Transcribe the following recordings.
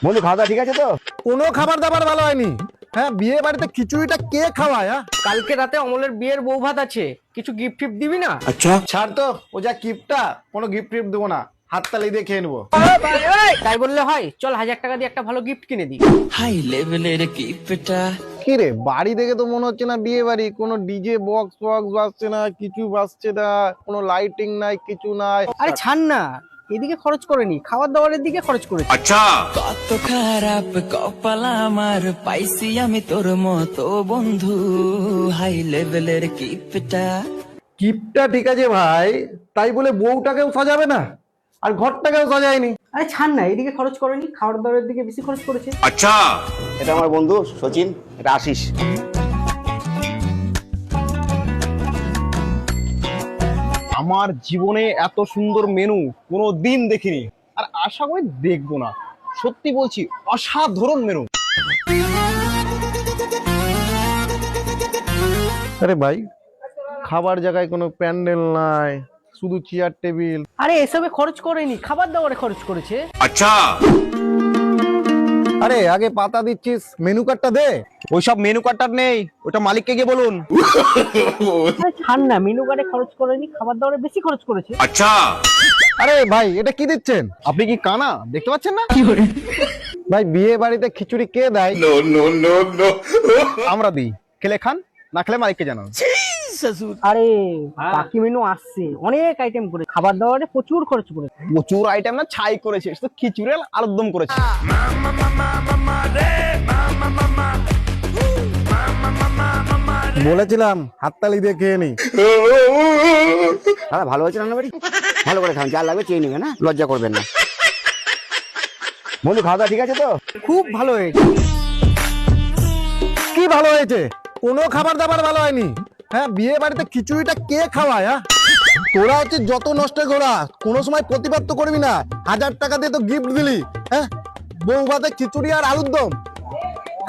বন্ধু খাওয়া দাওয়া ঠিক আছে তো? কোনো খাবার দাবার ভালো হয়নি। হ্যাঁ, বিয়ে বাড়িতে খিচুড়িটা কে খাওয়ায়? হ্যাঁ, কালকে রাতে অমলের বিয়ের বউ ভাত আছে, কিছু গিফট ফিফট দিবি না? আচ্ছা ছাড় তো, ও যা গিফটটা, কোনো গিফট টিফট দেবো না, হাততালি দিয়ে খেয়ে নেবো। তাই বললে হয়? চল 1000 টাকা দিয়ে একটা ভালো গিফট কিনে দিই। হাই লেভেলের গিফটটা কি রে, বাড়ি দেখে তো মনে হচ্ছে না বিয়ে বাড়ি, কোনো ডিজে বক্স ফক্স বাজছে না, কিছু বাজছে না, কোনো লাইটিং নাই, কিছু নাই। আরে ছাড় না, এদিকে খরচ করেনি, খাবার দাবারের দিকে খরচ করেছি। কত খারাপ কপাল আমার, পাইছি আমি তোর মতো বন্ধু। হাই লেভেলের গিফটটা গিফটটা ঠিক আছে ভাই, তাই বলে বউটাকেও সাজাবে না, আর ঘরটাকেও সাজায়নি। আরে ছাড় না, এদিকে খরচ করেনি, খাবার দাবারের দিকে বেশি খরচ করেছে। এটা আমার বন্ধু সচিন, এটা আশিস। আমার জীবনে এত সুন্দর মেনু কোনো দিন দেখিনি, আর আশা করি দেখবো না। সত্যি বলছি, অসাধারণ মেনু। আরে ভাই, খাবার জায়গায় কোনো প্যান্ডেল নাই, শুধু চেয়ার টেবিল। আরে এসবে খরচ করেনি, খাবার দাবারে খরচ করেছে। আরে আগে পাতা দিচ্ছিস, মেনু কার্ডটা দে। ওইসব মেনু কার্ডটা নেই, ওটা মালিককে গিয়ে বলুন। আরে ছাড় না, মেনু কার্ডে খরচ করেনি, খাবার দাবারে বেশি খরচ করেছে। আরে ভাই, এটা কি দিচ্ছেন? আপনি কি কানা দেখতে পাচ্ছেন না? ভাই, বিয়ে বাড়িতে খিচুড়ি কে দেয়? আমরা দিই, খেলে খান, না খেলে মালিককে জানান। আরে বাকি মেনু আসছে, অনেক আইটেম করে, খাবার দাবারে প্রচুর খরচ করেছে। প্রচুর আইটেম না, ছাই করেছে, শুধু খিচুড়ি আর আলুর দম করেছে। বলেছিলাম হাততালি দিয়ে খেয়ে নি। দাদা ভালো হয়েছে রান্না বাড়ি? ভালো করে খান, যা লাগবে চেয়ে নেবেন, না লজ্জা করবেন না। বন্ধু খাওয়া দাওয়া ঠিক আছে তো? খুব ভালো হয়েছে। কি ভালো হয়েছে? কোনো খাবার দাবার ভালো হয়নি। হ্যাঁ, বিয়ে বাড়িতে খিচুড়িটা কে খাওয়ায়? হ্যাঁ, তোরা হচ্ছে যত নষ্ট ঘোরা, কোনো সময় প্রতিবাদ তো করবি না। 1000 টাকা দিয়ে তো গিফট দিলি। হ্যাঁ, বউ ভাতে খিচুড়ি আর আলুর দম,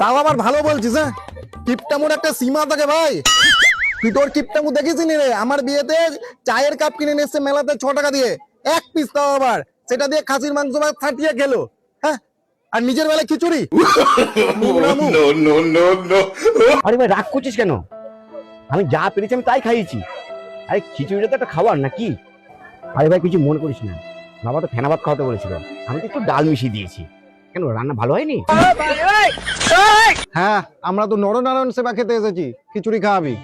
তাও আবার ভালো বলছিস? হ্যাঁ, কিপটামুর একটা সীমা থাকে ভাই। তুই তোর কিপটামু দেখিস নি রে? আমার বিয়েতে চায়ের কাপ কিনে নিয়ে এসছে মেলাতে 6 টাকা দিয়ে, এক পিস, তাও আবার সেটা দিয়ে খাসির মাংস ভাত ফাটিয়ে খেলো। হ্যাঁ, আর নিজের বেলা খিচুড়ি। আরে ভাই রাগ করছিস কেন? আমি যা পেরেছি আমি তাই খাইয়েছি। আরে খিচুড়িটা তো একটা খাবার নাকি? আরে ভাই কিছু মনে করিস না, বাবা তো ফেনা ভাত খাওয়াতে বলেছিল, আমি তো একটু ডাল মিশিয়ে দিয়েছি। কেন রান্না ভালো হয়নি? হ্যাঁ, আমরা তো নরনারায়ণ সেবা খেতে এসেছি, খিচুড়ি খাওয়াবি।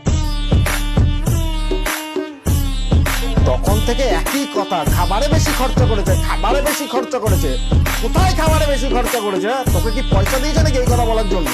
তখন থেকে একই কথা, খাবারে বেশি খরচ করেছে, খাবারে বেশি খরচ করেছে। কোথায় খাবারে বেশি খরচা করেছে? তোকে কি পয়সা দিয়েছে নাকি এই কথা বলার জন্য?